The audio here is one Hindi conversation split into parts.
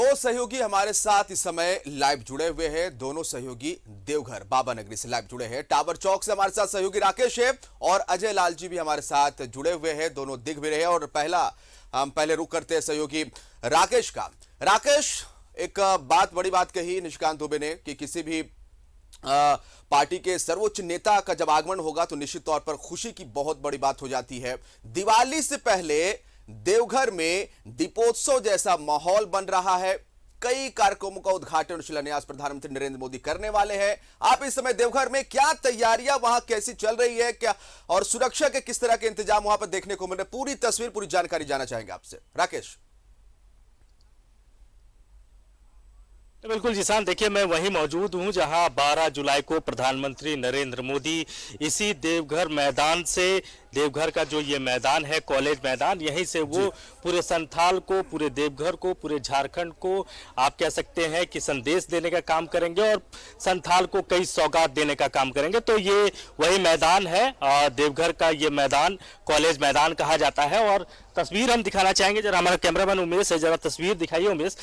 दो सहयोगी हमारे साथ इस समय लाइव जुड़े हुए हैं। दोनों सहयोगी देवघर बाबा नगरी से लाइव जुड़े हैं। टावर चौक से हमारे साथ सहयोगी राकेश है और अजय लाल जी भी हमारे साथ जुड़े हुए हैं। दोनों दिख भी रहे हैं और हम पहले रुक करते हैं सहयोगी राकेश का। राकेश, एक बड़ी बात कही निशिकांत दुबे ने कि किसी भी पार्टी के सर्वोच्च नेता का जब आगमन होगा तो निश्चित तौर पर खुशी की बहुत बड़ी बात हो जाती है। दिवाली से पहले देवघर में दीपोत्सव जैसा माहौल बन रहा है। कई कार्यक्रमों का उद्घाटन और शिलान्यास प्रधानमंत्री नरेंद्र मोदी करने वाले हैं। आप इस समय देवघर में क्या तैयारियां वहां कैसी चल रही है, क्या और सुरक्षा के किस तरह के इंतजाम वहां पर देखने को मिल रहे, पूरी तस्वीर पूरी जानकारी जानना चाहेंगे आपसे राकेश। बिल्कुल जिसान, देखिए मैं वहीं मौजूद हूं जहां 12 जुलाई को प्रधानमंत्री नरेंद्र मोदी इसी देवघर मैदान से, देवघर का जो ये मैदान है कॉलेज मैदान, यहीं से वो पूरे संथाल को, पूरे देवघर को, पूरे झारखंड को आप कह सकते हैं कि संदेश देने का काम करेंगे और संथाल को कई सौगात देने का काम करेंगे। तो ये वही मैदान है, देवघर का ये मैदान कॉलेज मैदान कहा जाता है। और तस्वीर हम दिखाना चाहेंगे, जरा हमारा कैमरामैन उमेश है, जरा तस्वीर दिखाइए उमेश।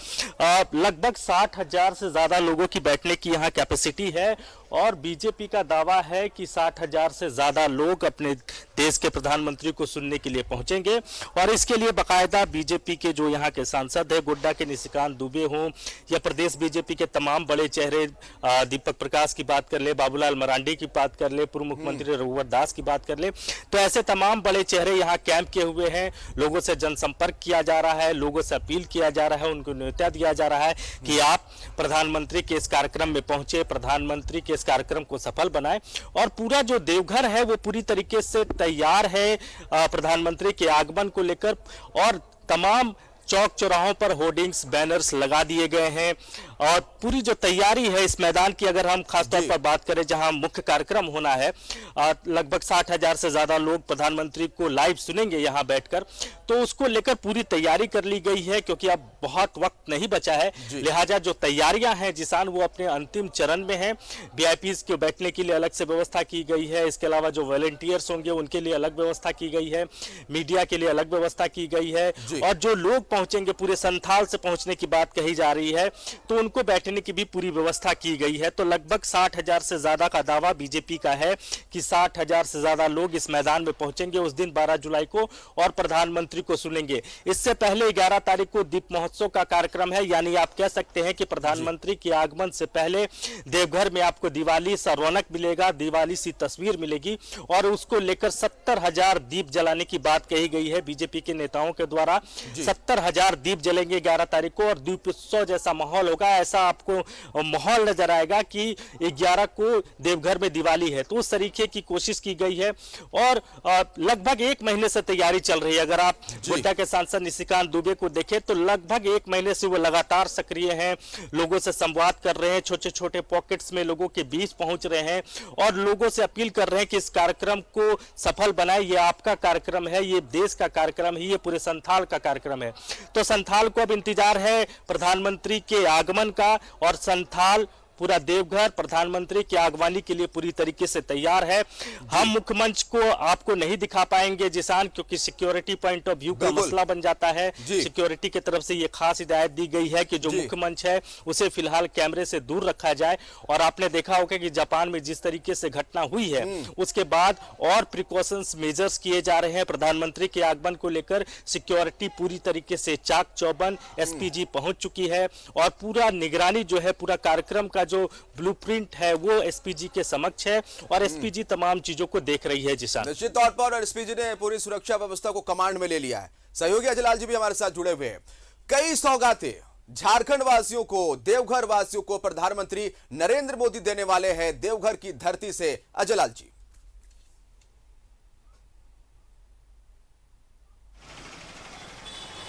लगभग 60,000 से ज्यादा लोगों की बैठने की यहाँ कैपेसिटी है और बीजेपी का दावा है कि 60,000 से ज्यादा लोग अपने देश के प्रधानमंत्री को सुनने के लिए पहुंचेंगे। और इसके लिए बाकायदा बीजेपी के जो यहाँ के सांसद है, गोड्डा के निशिकांत दुबे हों या प्रदेश बीजेपी के तमाम बड़े चेहरे, दीपक प्रकाश की बात कर ले, बाबूलाल मरांडी की बात कर ले, पूर्व मुख्यमंत्री रघुवर दास की बात कर ले, तो ऐसे तमाम बड़े चेहरे यहाँ कैंप किए हुए हैं। लोगों से जनसंपर्क किया जा रहा है, लोगों से अपील किया जा रहा है, उनको न्योता दिया जा रहा है कि आप प्रधानमंत्री के इस कार्यक्रम में पहुंचे, प्रधानमंत्री के इस कार्यक्रम को सफल बनाएं। और पूरा जो देवघर है वो पूरी तरीके से तैयार है प्रधानमंत्री के आगमन को लेकर और तमाम चौक चौराहों पर होर्डिंग्स, बैनर्स लगा दिए गए हैं। और पूरी जो तैयारी है इस मैदान की, अगर हम खासतौर पर बात करें जहां मुख्य कार्यक्रम होना है, लगभग 60,000 से ज्यादा लोग प्रधानमंत्री को लाइव सुनेंगे यहां बैठकर, तो उसको लेकर पूरी तैयारी कर ली गई है क्योंकि अब बहुत वक्त नहीं बचा है। लिहाजा जो तैयारियां हैं जिसान वो अपने अंतिम चरण में है। वीआईपीज के बैठने के लिए अलग से व्यवस्था की गई है, इसके अलावा जो वॉलंटियर्स होंगे उनके लिए अलग व्यवस्था की गई है, मीडिया के लिए अलग व्यवस्था की गई है। और जो लोग पहुंचेंगे, पूरे संथाल से पहुंचने की बात कही जा रही है, तो उनको बैठने की भी पूरी व्यवस्था की गई है। तो लगभग 60,000 से ज्यादा का दावा बीजेपी का है कि 60,000 से ज्यादा लोग इस मैदान में पहुंचेंगे उस दिन 12 जुलाई को और प्रधानमंत्री को सुनेंगे। इससे पहले 11 तारीख को दीप महोत्सव का कार्यक्रम है, यानी आप कह सकते हैं कि प्रधानमंत्री के आगमन से पहले देवघर में आपको दिवाली सा रौनक मिलेगा, दिवाली सी तस्वीर मिलेगी। और उसको लेकर 70,000 दीप जलाने की बात कही गई है बीजेपी के नेताओं के द्वारा। 70,000 दीप जलेंगे 11 तारीख को और दीपोत्सव जैसा माहौल होगा। ऐसा आपको माहौल नजर आएगा कि 11 को देवघर में दिवाली है। तो उस तरीके की कोशिश की गई है और लगभग 1 महीने से तैयारी चल रही है। अगर आप गोड्डा के सांसद निशिकांत दुबे को देखें तो लगभग 1 महीने से वो लगातार सक्रिय हैं, लोगों से संवाद कर रहे हैं, छोटे छोटे पॉकेट्स में लोगों के बीच पहुंच रहे हैं और लोगों से अपील कर रहे हैं कि इस कार्यक्रम को सफल बनाए। ये आपका कार्यक्रम है, ये देश का कार्यक्रम है, ये पूरे संथाल का कार्यक्रम है। तो संथाल को अब इंतजार है प्रधानमंत्री के आगमन का और संथाल, पूरा देवघर प्रधानमंत्री की आगवानी के लिए पूरी तरीके से तैयार है। हम मुख्य मंच को आपको नहीं दिखा पाएंगे जिसान, क्योंकि सिक्योरिटी पॉइंट ऑफ व्यू का मसला बन जाता है। सिक्योरिटी की तरफ से ये खास हिदायत दी गई है कि जो मुख्य मंच है उसे फिलहाल कैमरे से दूर रखा जाए। और आपने देखा होगा कि जापान में जिस तरीके से घटना हुई है उसके बाद और प्रिकॉशंस मेजर्स किए जा रहे हैं प्रधानमंत्री के आगमन को लेकर। सिक्योरिटी पूरी तरीके से चाक चौबंद, एसपीजी पहुंच चुकी है और पूरा निगरानी जो है, पूरा कार्यक्रम का जो ब्लूप्रिंट है वो एसपीजी के समक्ष है और एसपीजी तमाम चीजों को देख रही है। जिसान निश्चित तौर पर एसपीजी ने पूरी सुरक्षा व्यवस्था को कमांड में ले लिया है। सहयोगी अजय लाल जी भी हमारे साथ जुड़े हुए हैं। कई सौगातें झारखंड वासियों को, देवघर वासियों को प्रधानमंत्री नरेंद्र मोदी देने वाले हैं देवघर की धरती से। अजय लाल जी।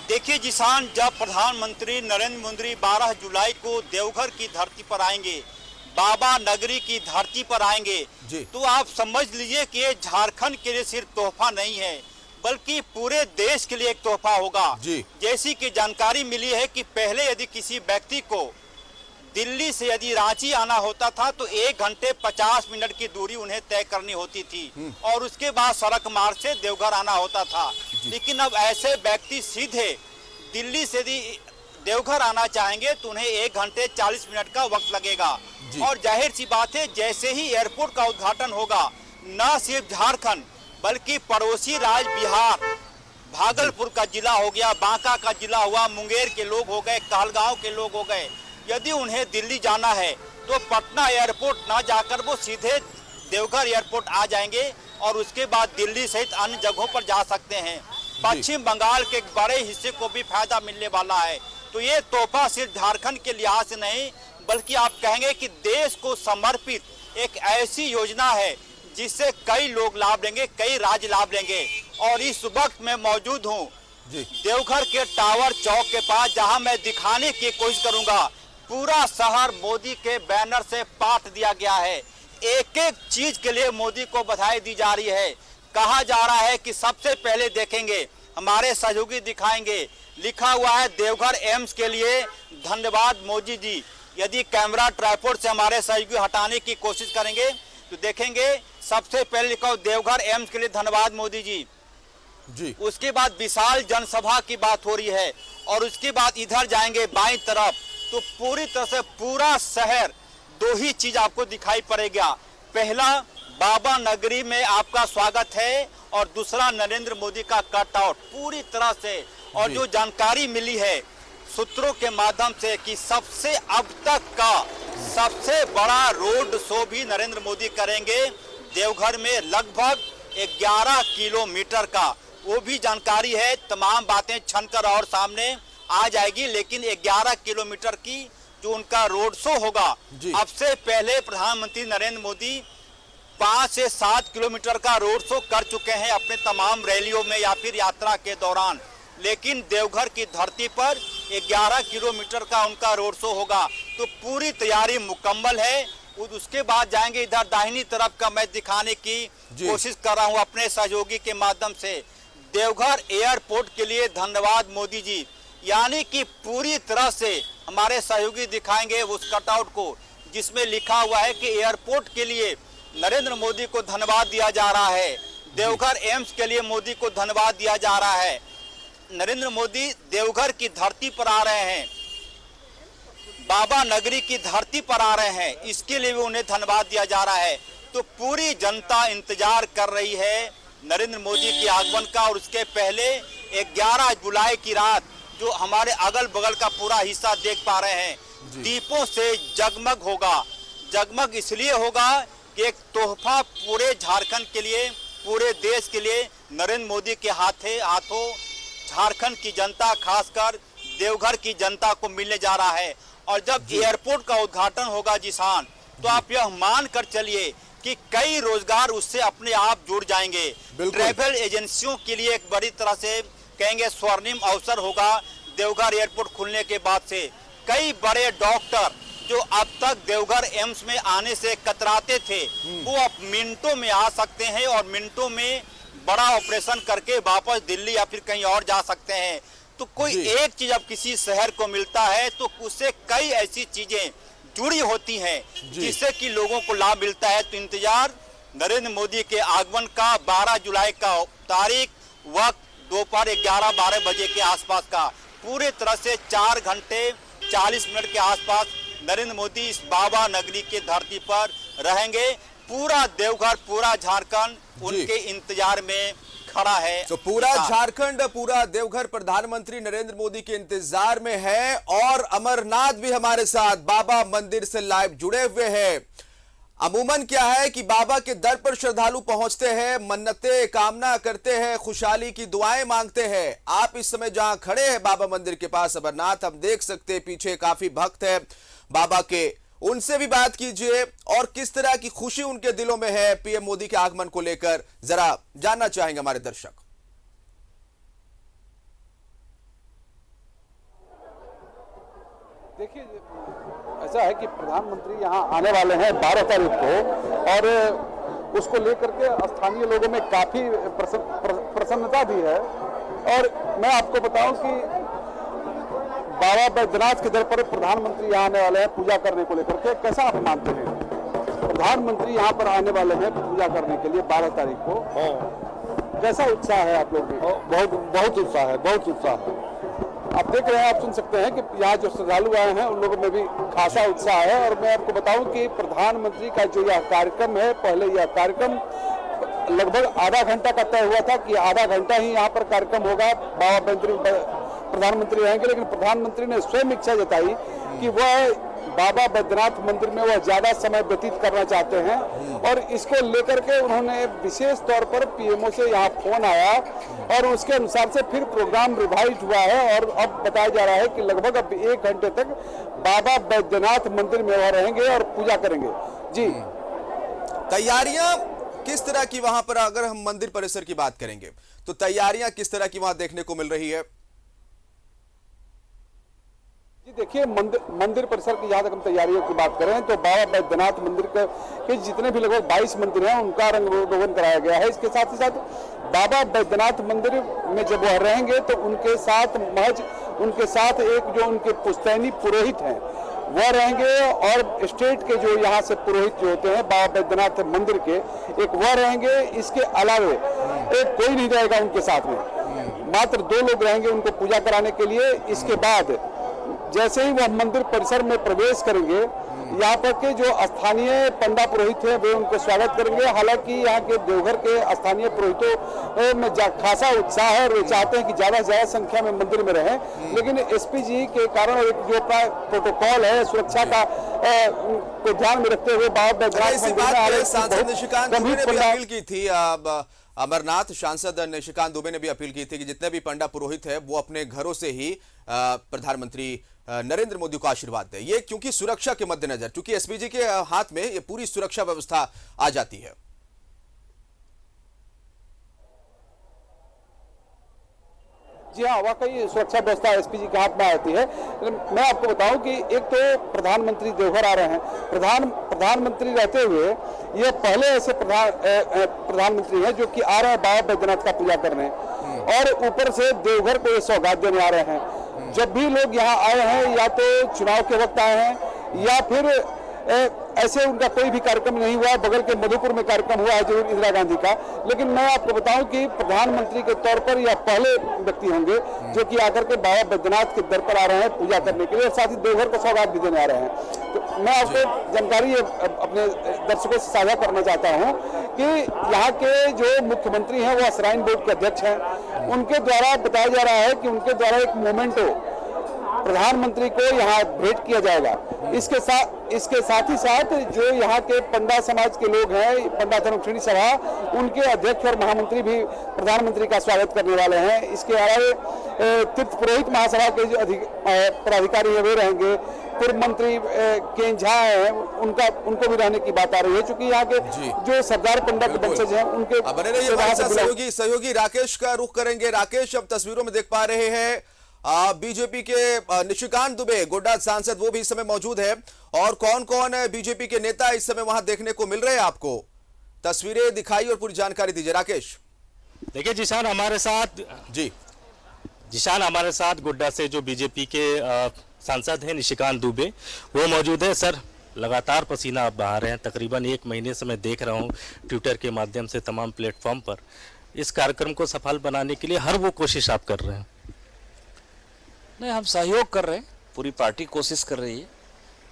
देखिए जिसान, जब प्रधानमंत्री नरेंद्र मोदी 12 जुलाई को देवघर की धरती पर आएंगे, बाबा नगरी की धरती पर आएंगे, तो आप समझ लीजिए कि ये झारखंड के लिए सिर्फ तोहफा नहीं है बल्कि पूरे देश के लिए एक तोहफा होगा। जैसी कि जानकारी मिली है कि पहले यदि किसी व्यक्ति को दिल्ली से यदि रांची आना होता था तो 1 घंटे 50 मिनट की दूरी उन्हें तय करनी होती थी और उसके बाद सड़क मार्ग से देवघर आना होता था। लेकिन अब ऐसे व्यक्ति सीधे दिल्ली से यदि देवघर आना चाहेंगे तो उन्हें 1 घंटे 40 मिनट का वक्त लगेगा। और जाहिर सी बात है, जैसे ही एयरपोर्ट का उद्घाटन होगा, न सिर्फ झारखंड बल्कि पड़ोसी राज्य बिहार, भागलपुर का जिला हो गया, बांका का जिला हुआ, मुंगेर के लोग हो गए, कहलगांव के लोग हो गए, यदि उन्हें दिल्ली जाना है तो पटना एयरपोर्ट ना जाकर वो सीधे देवघर एयरपोर्ट आ जाएंगे और उसके बाद दिल्ली सहित अन्य जगहों पर जा सकते हैं। पश्चिम बंगाल के बड़े हिस्से को भी फायदा मिलने वाला है। तो ये तोहफा सिर्फ झारखंड के लिहाज से नहीं, बल्कि आप कहेंगे कि देश को समर्पित एक ऐसी योजना है जिससे कई लोग लाभ लेंगे, कई राज्य लाभ लेंगे। और इस वक्त मैं मौजूद हूँ देवघर के टावर चौक के पास, जहां मैं दिखाने की कोशिश करूंगा पूरा शहर मोदी के बैनर से पाट दिया गया है। एक एक चीज के लिए मोदी को बधाई दी जा रही है। कहा जा रहा है कि सबसे पहले देखेंगे, हमारे सहयोगी दिखाएंगे, लिखा हुआ है देवघर एम्स के लिए धन्यवाद मोदी जी। यदि कैमरा ट्राइपॉड से हमारे सहयोगी हटाने की कोशिश करेंगे तो देखेंगे सबसे पहले लिखा हुआ देवघर एम्स के लिए धन्यवाद मोदी जी। उसके बाद विशाल जनसभा की बात हो रही है और उसके बाद इधर जाएंगे बाईं तरफ तो पूरी तरह से पूरा शहर, दो ही चीज आपको दिखाई पड़ेगा। पहला, बाबा नगरी में आपका स्वागत है और दूसरा नरेंद्र मोदी का कटआउट पूरी तरह से। और जो जानकारी मिली है सूत्रों के माध्यम से कि सबसे अब तक का सबसे बड़ा रोड शो भी नरेंद्र मोदी करेंगे देवघर में, लगभग 11 किलोमीटर का, वो भी जानकारी है। तमाम बातें छनकर और सामने आ जाएगी, लेकिन 11 किलोमीटर की जो उनका रोड शो होगा, अब से पहले प्रधानमंत्री नरेंद्र मोदी 5 से 7 किलोमीटर का रोड शो कर चुके हैं अपने तमाम रैलियों में या फिर यात्रा के दौरान। लेकिन देवघर की धरती पर 11 किलोमीटर का उनका रोड शो होगा, तो पूरी तैयारी मुकम्मल है। उसके बाद जाएंगे इधर दाहिनी तरफ का, मैं दिखाने की कोशिश कर रहा हूं अपने सहयोगी के माध्यम से, देवघर एयरपोर्ट के लिए धन्यवाद मोदी जी। यानी कि पूरी तरह से हमारे सहयोगी दिखाएंगे उस कटआउट को जिसमें लिखा हुआ है कि एयरपोर्ट के लिए नरेंद्र मोदी को धन्यवाद दिया जा रहा है, देवघर एम्स के लिए मोदी को धन्यवाद दिया जा रहा है। नरेंद्र मोदी देवघर की धरती पर आ रहे हैं, बाबा नगरी की धरती पर आ रहे हैं, इसके लिए भी उन्हें धन्यवाद दिया जा रहा है। तो पूरी जनता इंतजार कर रही है नरेंद्र मोदी के आगमन का। और उसके पहले 11 जुलाई की रात जो हमारे अगल बगल का पूरा हिस्सा देख पा रहे हैं, दीपों से जगमग होगा। जगमग इसलिए होगा कि एक तोहफा पूरे झारखंड के लिए, पूरे देश के लिए नरेंद्र मोदी के हाथों झारखंड की जनता, खासकर देवघर की जनता को मिलने जा रहा है। और जब एयरपोर्ट का उद्घाटन होगा जिसान, तो आप यह मान कर चलिए कि कई रोजगार उससे अपने आप जुड़ जाएंगे। ट्रैवल एजेंसियों के लिए एक बड़ी तरह से कहेंगे स्वर्णिम अवसर होगा देवघर एयरपोर्ट खुलने के बाद से। कई बड़े डॉक्टर जो अब तक देवघर एम्स में आने से कतराते थे, वो अब मिनटों में आ सकते हैं और मिनटों में बड़ा ऑपरेशन करके वापस दिल्ली या फिर कहीं और जा सकते हैं। तो कोई एक चीज अब किसी शहर को मिलता है तो उससे कई ऐसी चीजें जुड़ी होती हैं जिससे कि लोगों को लाभ मिलता है। तो इंतजार नरेंद्र मोदी के आगमन का 12 जुलाई का तारीख, वक्त दोपहर 11-12 बजे के आसपास का, पूरे तरह से 4 घंटे 40 मिनट के आसपास नरेंद्र मोदी इस बाबा नगरी के धरती पर रहेंगे। पूरा देवघर, पूरा झारखंड उनके इंतजार में खड़ा है। तो पूरा झारखंड, पूरा देवघर प्रधानमंत्री नरेंद्र मोदी के इंतजार में है। और अमरनाथ भी हमारे साथ बाबा मंदिर से लाइव जुड़े हुए हैं। अमूमन क्या है कि बाबा के दर पर श्रद्धालु पहुंचते हैं, मन्नतें कामना करते हैं, खुशहाली की दुआएं मांगते हैं। आप इस समय जहां खड़े हैं बाबा मंदिर के पास अमरनाथ, हम देख सकते हैं पीछे काफी भक्त है बाबा के, उनसे भी बात कीजिए और किस तरह की खुशी उनके दिलों में है पीएम मोदी के आगमन को लेकर, जरा जानना चाहेंगे हमारे दर्शक। देखिए, ऐसा है कि प्रधानमंत्री यहाँ आने वाले हैं 12 तारीख को, और उसको लेकर के स्थानीय लोगों में काफी प्रसन्नता भी है। और मैं आपको बताऊं कि बाबा बैद्यनाथ के दर पर प्रधानमंत्री यहाँ आने वाले हैं पूजा करने को लेकर के। कैसा आप मानते हैं? प्रधानमंत्री यहाँ पर आने वाले हैं पूजा करने के लिए 12 तारीख को। कैसा उत्साह है आप लोग में? बहुत उत्साह है, बहुत उत्साह है। आप देख रहे हैं, आप सुन सकते हैं कि यहाँ जो श्रद्धालु आए हैं उन लोगों में भी खासा उत्साह है। और मैं आपको बताऊं कि प्रधानमंत्री का जो यह कार्यक्रम है, पहले यह कार्यक्रम लगभग आधा घंटा का तय हुआ था कि आधा घंटा ही यहाँ पर कार्यक्रम होगा, बाबा प्रधानमंत्री रहेंगे। लेकिन प्रधानमंत्री ने स्वयं इच्छा जताई कि वह बाबा बैद्यनाथ मंदिर में वह ज्यादा समय व्यतीत करना चाहते हैं और इसको लेकर के उन्होंने विशेष तौर पर पीएमओ से यहाँ फोन आया और उसके अनुसार से फिर प्रोग्राम रिवाइज हुआ है। और अब बताया जा रहा है कि लगभग अब 1 घंटे तक बाबा बैद्यनाथ मंदिर में वह रहेंगे और पूजा करेंगे। जी, तैयारियां किस तरह की वहां पर, अगर हम मंदिर परिसर की बात करेंगे तो तैयारियां किस तरह की वहां देखने को मिल रही है? देखिए, मंदिर परिसर की जहां तक हम तैयारियों की बात करें तो बाबा बैद्यनाथ मंदिर के जितने भी लगभग 22 मंदिर हैं उनका रंग रोगन कराया गया है। इसके साथ ही साथ बाबा बैद्यनाथ मंदिर में जब वह रहेंगे तो उनके साथ एक जो उनके पुश्तैनी पुरोहित हैं वह रहेंगे और स्टेट के जो यहाँ से पुरोहित जो होते हैं बाबा बैद्यनाथ मंदिर के, एक वह रहेंगे। इसके अलावे एक कोई नहीं रहेगा उनके साथ में, मात्र 2 लोग रहेंगे उनको पूजा कराने के लिए। इसके बाद जैसे ही वह मंदिर परिसर में प्रवेश करेंगे, यहाँ पर के जो स्थानीय पंडा पुरोहित हैं वे उनको स्वागत करेंगे। हालांकि यहाँ के देवघर के स्थानीय पुरोहितों में को उत्साह है और वे चाहते हैं कि ज्यादा से ज्यादा संख्या में मंदिर में रहें, लेकिन एसपी जी के कारण एक जो प्रोटोकॉल है सुरक्षा का को ध्यान में रखते हुए बाबा बैद्यनाथ सांसद निशिकांत दुबे ने भी अपील की थी, अमरनाथ सांसद निशिकांत दुबे ने भी अपील की थी कि जितने भी पंडा पुरोहित है वो अपने घरों से ही प्रधानमंत्री नरेंद्र मोदी को आशीर्वाद दे। ये क्योंकि सुरक्षा के मद्देनजर, क्योंकि एसपीजी के हाथ में ये पूरी सुरक्षा व्यवस्था आ जाती है। जी हाँ, वाकई सुरक्षा व्यवस्था एसपीजी के हाथ में आती है। मैं आपको बताऊं कि एक तो प्रधानमंत्री देवघर आ रहे हैं, प्रधानमंत्री रहते हुए ये पहले ऐसे प्रधानमंत्री हैं जो कि आ रहे हैं बाबा बैद्यनाथ का पूजा करने और ऊपर से देवघर को ये सौगात देने आ रहे हैं। जब भी लोग यहाँ आए हैं या तो चुनाव के वक्त आए हैं या फिर ऐसे उनका कोई भी कार्यक्रम नहीं हुआ। बगल के मधुपुर में कार्यक्रम हुआ है जरूर इंदिरा गांधी का, लेकिन मैं आपको बताऊं कि प्रधानमंत्री के तौर पर यह पहले व्यक्ति होंगे जो कि आकर के बाबा बैद्यनाथ के दर पर आ रहे हैं पूजा करने के लिए और साथ ही देवघर को सौगात भी देने आ रहे हैं। तो मैं आपको जानकारी अपने दर्शकों से साझा करना चाहता हूँ कि यहाँ के जो मुख्यमंत्री हैं वो श्राइन बोर्ड के अध्यक्ष हैं, उनके द्वारा बताया जा रहा है कि उनके द्वारा एक मोमेंटो प्रधानमंत्री को यहाँ भेंट किया जाएगा। इसके साथ ही साथ जो यहाँ के पंडा समाज के लोग हैं, पंडा धर्मश्रेणी सभा, उनके अध्यक्ष और महामंत्री भी प्रधानमंत्री का स्वागत करने वाले हैं। इसके अलावा तीर्थ पुरोहित महासभा के जो पदाधिकारी हैं वे रहेंगे, पूर्व मंत्री के झा है उनको भी रहने की बात आ रही है, क्योंकि यहाँ के जो सरदार पंडा के वंशज हैं उनके बने रहिए। सहयोगी राकेश का रुख करेंगे। राकेश, अब तस्वीरों में देख पा रहे हैं बीजेपी के निशिकांत दुबे, गोड्डा सांसद, वो भी इस समय मौजूद है और कौन कौन बीजेपी के नेता इस समय वहां देखने को मिल रहे हैं? आपको तस्वीरें दिखाई और पूरी जानकारी दीजिए राकेश। देखिए जिशान हमारे साथ गोड्डा से जो बीजेपी के सांसद हैं निशिकांत दुबे, वो मौजूद है। सर, लगातार पसीना आप बहा रहे हैं, तकरीबन 1 महीने से मैं देख रहा हूँ ट्विटर के माध्यम से तमाम प्लेटफॉर्म पर। इस कार्यक्रम को सफल बनाने के लिए हर वो कोशिश आप कर रहे हैं? नहीं, हम सहयोग कर रहे हैं, पूरी पार्टी कोशिश कर रही है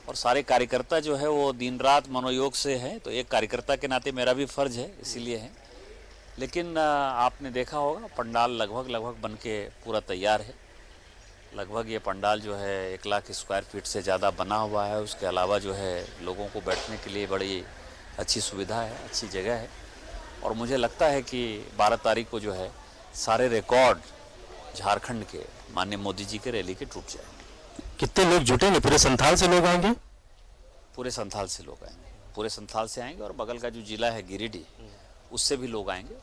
और सारे कार्यकर्ता जो है वो दिन रात मनोयोग से है। तो एक कार्यकर्ता के नाते मेरा भी फर्ज है, इसीलिए है। लेकिन आपने देखा होगा पंडाल लगभग बन के पूरा तैयार है। लगभग ये पंडाल जो है 1 लाख स्क्वायर फीट से ज़्यादा बना हुआ है। उसके अलावा जो है लोगों को बैठने के लिए बड़ी अच्छी सुविधा है, अच्छी जगह है और मुझे लगता है कि 12 तारीख को जो है सारे रिकॉर्ड झारखंड के माननीय मोदी जी के रैली के टूट जाएंगे। कितने लोग जुटेंगे? पूरे संथाल से लोग आएंगे? पूरे संथाल से लोग आएंगे, पूरे संथाल से आएंगे और बगल का जो जिला है गिरिडीह, उससे भी लोग आएंगे।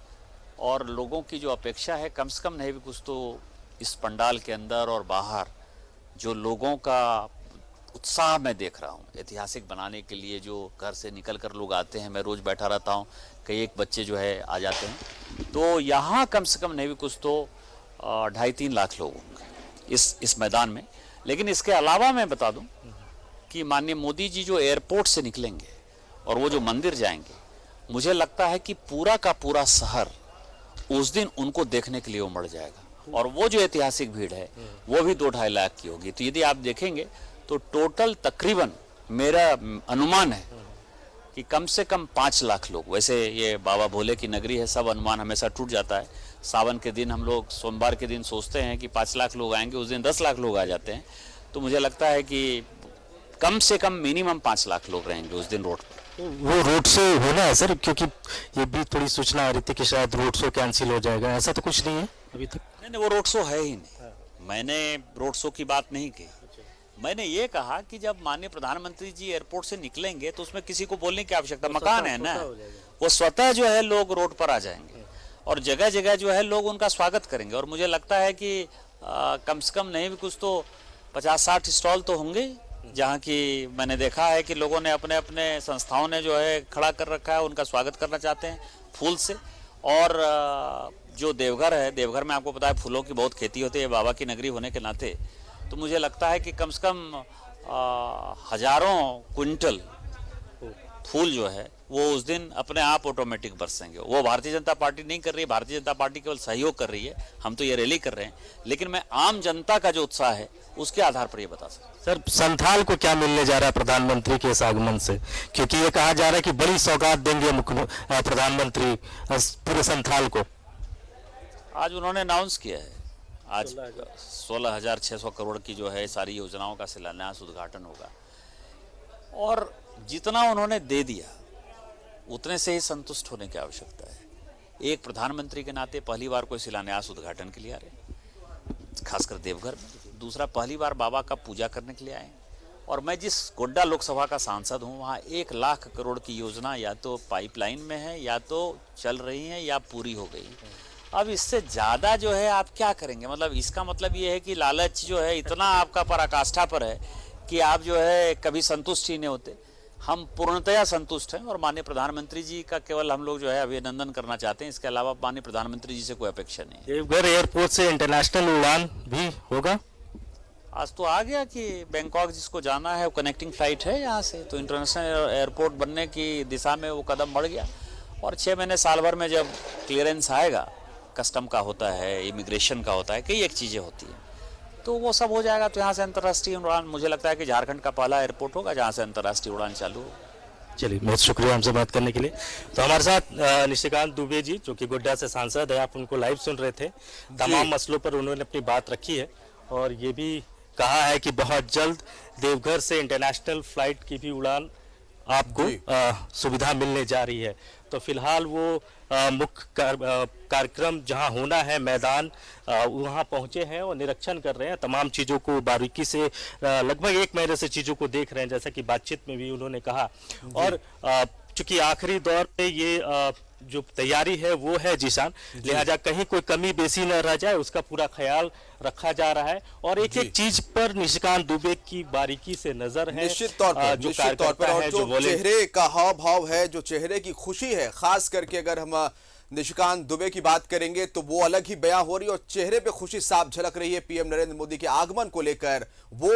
और लोगों की जो अपेक्षा है, कम से कम नहीं भी कुछ तो इस पंडाल के अंदर और बाहर जो लोगों का उत्साह मैं देख रहा हूँ ऐतिहासिक बनाने के लिए, जो घर से निकल कर लोग आते हैं। मैं रोज़ बैठा रहता हूँ, कई एक बच्चे जो है आ जाते हैं, तो यहाँ कम से कम नहीं भी कुछ तो 2.5-3 लाख लोग होंगे इस मैदान में। लेकिन इसके अलावा मैं बता दूं कि माननीय मोदी जी जो एयरपोर्ट से निकलेंगे और वो जो मंदिर जाएंगे, मुझे लगता है कि पूरा का पूरा शहर उस दिन उनको देखने के लिए उमड़ जाएगा। और वो जो ऐतिहासिक भीड़ है वो भी 2-2.5 लाख की होगी। तो यदि आप देखेंगे तो टोटल तकरीबन मेरा अनुमान है कि कम से कम 5 लाख लोग, वैसे ये बाबा भोले की नगरी है, सब अनुमान हमेशा टूट जाता है। सावन के दिन हम लोग सोमवार के दिन सोचते हैं कि 5 लाख लोग आएंगे, उस दिन 10 लाख लोग आ जाते हैं। तो मुझे लगता है कि कम से कम मिनिमम 5 लाख लोग रहेंगे उस दिन रोड पर। वो रोड शो होना है सर, क्योंकि ये भी थोड़ी सूचना आ रही थी कि शायद रोड शो कैंसिल हो जाएगा, ऐसा तो कुछ नहीं है अभी तक? नहीं, वो रोड शो है ही नहीं। मैंने रोड शो की बात नहीं की। मैंने ये कहा कि जब माननीय प्रधानमंत्री जी एयरपोर्ट से निकलेंगे तो उसमें किसी को बोलने की आवश्यकता, मकान है ना, वो स्वतः जो है लोग रोड पर आ जाएंगे और जगह जगह जो है लोग उनका स्वागत करेंगे। और मुझे लगता है कि कम से कम नहीं भी कुछ तो 50-60 स्टॉल तो होंगे, जहाँ की मैंने देखा है कि लोगों ने अपने अपने संस्थाओं ने जो है खड़ा कर रखा है, उनका स्वागत करना चाहते हैं फूल से। और जो देवघर है, देवघर में आपको पता है फूलों की बहुत खेती होती है बाबा की नगरी होने के नाते। तो मुझे लगता है कि कम से कम हजारों क्विंटल फूल जो है वो उस दिन अपने आप ऑटोमेटिक बरसेंगे। वो भारतीय जनता पार्टी नहीं कर रही है, भारतीय जनता पार्टी केवल सहयोग कर रही है, हम तो ये रैली कर रहे हैं। लेकिन मैं आम जनता का जो उत्साह है उसके आधार पर ये बता सकता हूँ। सर, संथाल को क्या मिलने जा रहा है प्रधानमंत्री के इस आगमन से? क्योंकि ये कहा जा रहा है कि बड़ी सौगात देंगे प्रधानमंत्री पूरे संथाल को। आज उन्होंने अनाउंस किया है, आज 16,600 करोड़ की जो है सारी योजनाओं का शिलान्यास उद्घाटन होगा। और जितना उन्होंने दे दिया उतने से ही संतुष्ट होने की आवश्यकता है। एक प्रधानमंत्री के नाते पहली बार कोई शिलान्यास उद्घाटन के लिए आ रहे हैं, खासकर देवघर में। दूसरा, पहली बार बाबा का पूजा करने के लिए आए। और मैं जिस गोड्डा लोकसभा का सांसद हूँ वहाँ 1 लाख करोड़ की योजना या तो पाइपलाइन में है, या तो चल रही है, या पूरी हो गई। अब इससे ज़्यादा जो है आप क्या करेंगे? मतलब इसका मतलब ये है कि लालच जो है इतना आपका पराकाष्ठा पर है कि आप जो है कभी संतुष्ट ही नहीं होते। हम पूर्णतया संतुष्ट हैं और माननीय प्रधानमंत्री जी का केवल हम लोग जो है अभिनंदन करना चाहते हैं। इसके अलावा माननीय प्रधानमंत्री जी से कोई अपेक्षा नहीं है। देवघर एयरपोर्ट से इंटरनेशनल उड़ान भी होगा? आज तो आ गया कि बैंकॉक जिसको जाना है वो कनेक्टिंग फ्लाइट है यहाँ से, तो इंटरनेशनल एयरपोर्ट बनने की दिशा में वो कदम बढ़ गया। और 6 महीने साल भर में जब क्लियरेंस आएगा, कस्टम का होता है, इमिग्रेशन का होता है, कई एक चीज़ें होती हैं, तो वो सब हो जाएगा। तो यहाँ से अंतर्राष्ट्रीय उड़ान, मुझे लगता है कि झारखंड का पहला एयरपोर्ट होगा जहाँ से अंतर्राष्ट्रीय उड़ान चालू हो। चलिए, बहुत शुक्रिया हमसे बात करने के लिए। तो हमारे साथ निशिकांत दुबे जी, जो कि गोड्डा से सांसद है, आप उनको लाइव सुन रहे थे। तमाम मसलों पर उन्होंने अपनी बात रखी है और ये भी कहा है कि बहुत जल्द देवघर से इंटरनेशनल फ्लाइट की भी उड़ान आपको सुविधा मिलने जा रही है। तो फिलहाल वो मुख्य कार्यक्रम जहां होना है, मैदान, वहां पहुंचे हैं और निरीक्षण कर रहे हैं तमाम चीज़ों को बारीकी से। लगभग 1 महीने से चीज़ों को देख रहे हैं, जैसा कि बातचीत में भी उन्होंने कहा। और चूंकि आखिरी दौर पे ये जो तैयारी है वो है जीशान, लिहाजा कहीं कोई कमी बेसी न रह जाए उसका पूरा ख्याल रखा जा रहा है। और एक एक चीज पर निशिकांत दुबे की बारीकी से नजर है, निश्चित तौर पर, जो निश्चित तौर पर। और जो चेहरे का हाव भाव है, जो चेहरे की खुशी है, खास करके अगर हम निशिकांत दुबे की बात करेंगे तो वो अलग ही बयां हो रही है और चेहरे पे खुशी साफ झलक रही है। पीएम नरेंद्र मोदी के आगमन को लेकर वो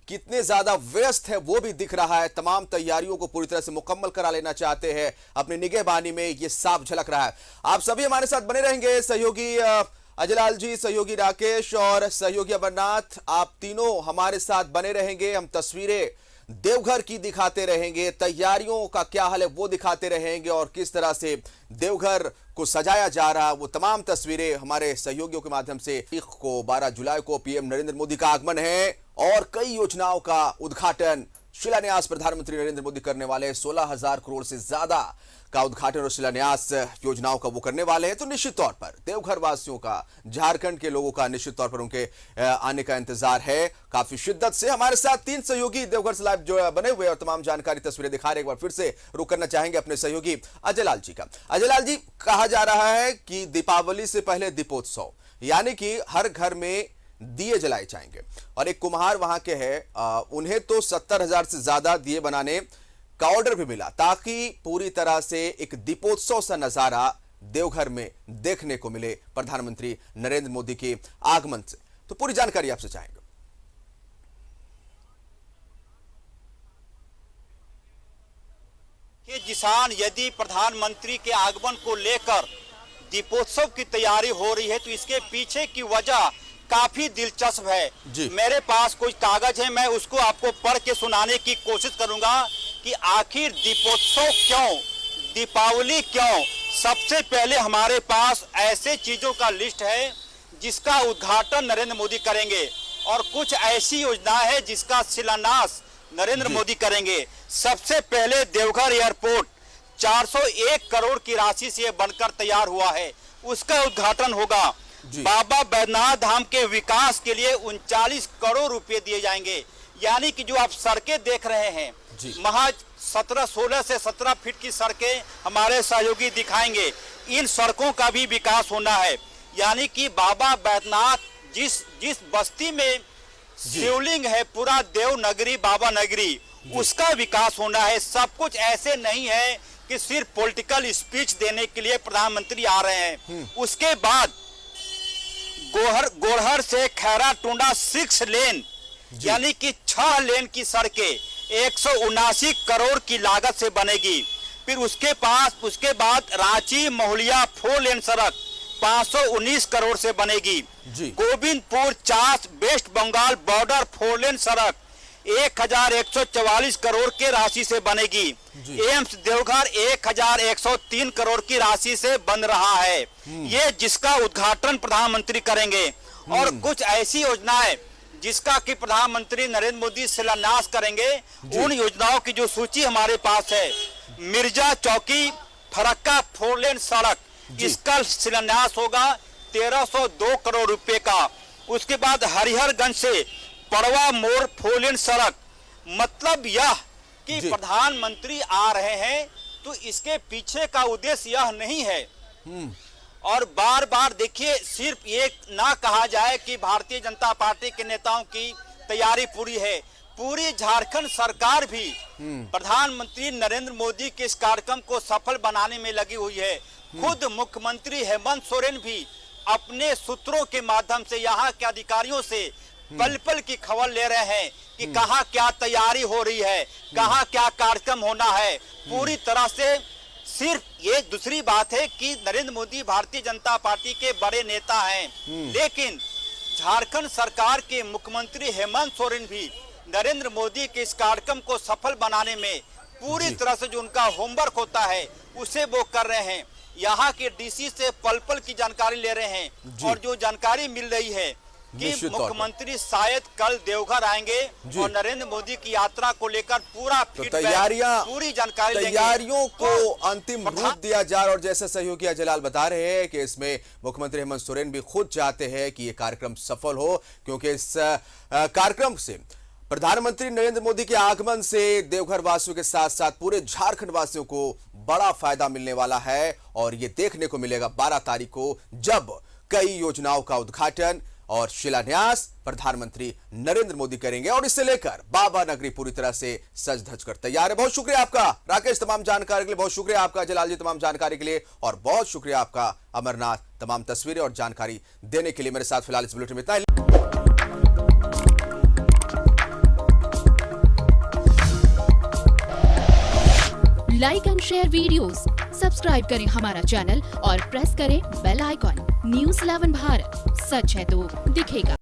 कितने ज्यादा व्यस्त है वो भी दिख रहा है। तमाम तैयारियों को पूरी तरह से मुकम्मल करा लेना चाहते हैं अपनी निगहबानी में, ये साफ झलक रहा है। आप सभी हमारे साथ बने रहेंगे, सहयोगी अजय लाल जी, सहयोगी राकेश और सहयोगी अमरनाथ, आप तीनों हमारे साथ बने रहेंगे। हम तस्वीरें देवघर की दिखाते रहेंगे, तैयारियों का क्या हाल है वो दिखाते रहेंगे और किस तरह से देवघर को सजाया जा रहा है वो तमाम तस्वीरें हमारे सहयोगियों के माध्यम से। 12 जुलाई को पीएम नरेंद्र मोदी का आगमन है और कई योजनाओं का उद्घाटन, शिलान्यास प्रधानमंत्री नरेंद्र मोदी करने वाले 16,000 करोड़ से ज्यादा का उद्घाटन और शिलान्यास योजनाओं का वो करने वाले हैं। तो निश्चित तौर पर देवघर वासियों का, झारखंड के लोगों का निश्चित तौर पर उनके आने का इंतजार है काफी शिद्दत से। हमारे साथ 3 सहयोगी देवघर से लाइव जो बने हुए और तमाम जानकारी तस्वीरें दिखा रहे। एक बार फिर से रुक करना चाहेंगे अपने सहयोगी अजय लाल जी का। अजय लाल जी, कहा जा रहा है कि दीपावली से पहले दीपोत्सव, यानी कि हर घर में दिए जलाए जाएंगे और एक कुम्हार वहां के हैं, उन्हें तो 70,000 से ज्यादा दिए बनाने का ऑर्डर भी मिला ताकि पूरी तरह से एक दीपोत्सव सा नजारा देवघर में देखने को मिले प्रधानमंत्री नरेंद्र मोदी के आगमन से। तो पूरी जानकारी आपसे चाहेंगे। कि किसान यदि प्रधानमंत्री के आगमन को लेकर दीपोत्सव की तैयारी हो रही है, तो इसके पीछे की वजह काफी दिलचस्प है। मेरे पास कुछ कागज है, मैं उसको आपको पढ़ के सुनाने की कोशिश करूंगा कि आखिर दीपोत्सव क्यों, दीपावली क्यों। सबसे पहले हमारे पास ऐसे चीजों का लिस्ट है जिसका उद्घाटन नरेंद्र मोदी करेंगे और कुछ ऐसी योजना है जिसका शिलान्यास नरेंद्र मोदी करेंगे। सबसे पहले देवघर एयरपोर्ट 401 करोड़ की राशि से बनकर तैयार हुआ है, उसका उद्घाटन होगा। बाबा बैद्यनाथ धाम के विकास के लिए 39 करोड़ रुपए दिए जाएंगे। यानी कि जो आप सड़कें देख रहे हैं, महज 16 से 17 फीट की सड़कें हमारे सहयोगी दिखाएंगे। इन सड़कों का भी विकास होना है। यानी कि बाबा बैद्यनाथ जिस बस्ती में शिवलिंग है, पूरा देव नगरी बाबा नगरी, उसका विकास होना है। सब कुछ ऐसे नहीं है कि सिर्फ पॉलिटिकल स्पीच देने के लिए प्रधानमंत्री आ रहे हैं। उसके बाद गोरहर से खैरा टुंडा 6 लेन यानी कि 6 लेन की सड़कें 179 करोड़ की लागत से बनेगी। फिर उसके बाद रांची महुलिया 4 लेन सड़क 519 करोड़ से बनेगी। गोविंदपुर चास वेस्ट बंगाल बॉर्डर 4 लेन सड़क 1144 करोड़ के राशि से बनेगी। एम्स देवघर 1103 करोड़ की राशि से बन रहा है। ये जिसका उद्घाटन प्रधानमंत्री करेंगे। और कुछ ऐसी योजनाएं जिसका कि प्रधानमंत्री नरेंद्र मोदी शिलान्यास करेंगे। उन योजनाओं की जो सूची हमारे पास है, मिर्जा चौकी फरक्का 4 लेन सड़क, इसका शिलान्यास होगा 1302 करोड़ रुपए का। उसके बाद हरिहरगंज से पड़वा मोड़ 4 लेन सड़क। मतलब यह कि प्रधानमंत्री आ रहे हैं तो इसके पीछे का उद्देश्य यह नहीं है। और बार बार देखिए, सिर्फ ये ना कहा जाए कि भारतीय जनता पार्टी के नेताओं की तैयारी पूरी है, पूरी झारखंड सरकार भी प्रधानमंत्री नरेंद्र मोदी के इस कार्यक्रम को सफल बनाने में लगी हुई है। खुद मुख्यमंत्री हेमंत सोरेन भी अपने सूत्रों के माध्यम से यहाँ के अधिकारियों से पल पल की खबर ले रहे हैं कि कहाँ क्या तैयारी हो रही है, कहाँ क्या कार्यक्रम होना है। पूरी तरह से सिर्फ ये दूसरी बात है कि नरेंद्र मोदी भारतीय जनता पार्टी के बड़े नेता हैं, लेकिन झारखंड सरकार के मुख्यमंत्री हेमंत सोरेन भी नरेंद्र मोदी के इस कार्यक्रम को सफल बनाने में पूरी तरह से जो उनका होमवर्क होता है उसे वो कर रहे हैं। यहाँ के डीसी से पल पल की जानकारी ले रहे हैं और जो जानकारी मिल रही है कि मुख्यमंत्री शायद कल देवघर आएंगे और नरेंद्र मोदी की यात्रा को लेकर पूरा पूरी जानकारी तैयारियों को अंतिम रूप दिया जा रहा। और जैसे सहयोगी अजय लाल बता रहे हैं कि इसमें मुख्यमंत्री हेमंत सोरेन भी खुद चाहते हैं कि ये कार्यक्रम सफल हो, क्योंकि इस कार्यक्रम से प्रधानमंत्री नरेंद्र मोदी के आगमन से देवघर वासियों के साथ साथ पूरे झारखंड वासियों को बड़ा फायदा मिलने वाला है। और ये देखने को मिलेगा 12 तारीख को, जब कई योजनाओं का उद्घाटन और शिलान्यास प्रधानमंत्री नरेंद्र मोदी करेंगे। और इसे लेकर बाबा नगरी पूरी तरह से सज धज कर तैयार है। बहुत शुक्रिया आपका राकेश तमाम जानकारी के लिए, बहुत शुक्रिया आपका जलाल जी तमाम जानकारी के लिए, और बहुत शुक्रिया आपका अमरनाथ तमाम तस्वीरें और जानकारी देने के लिए। मेरे साथ फिलहाल इस बुलेटिन में इतना ही। Like and share videos, subscribe करें हमारा चैनल और प्रेस करें बेल आइकॉन। न्यूज़ 11 भारत, सच है तो दिखेगा।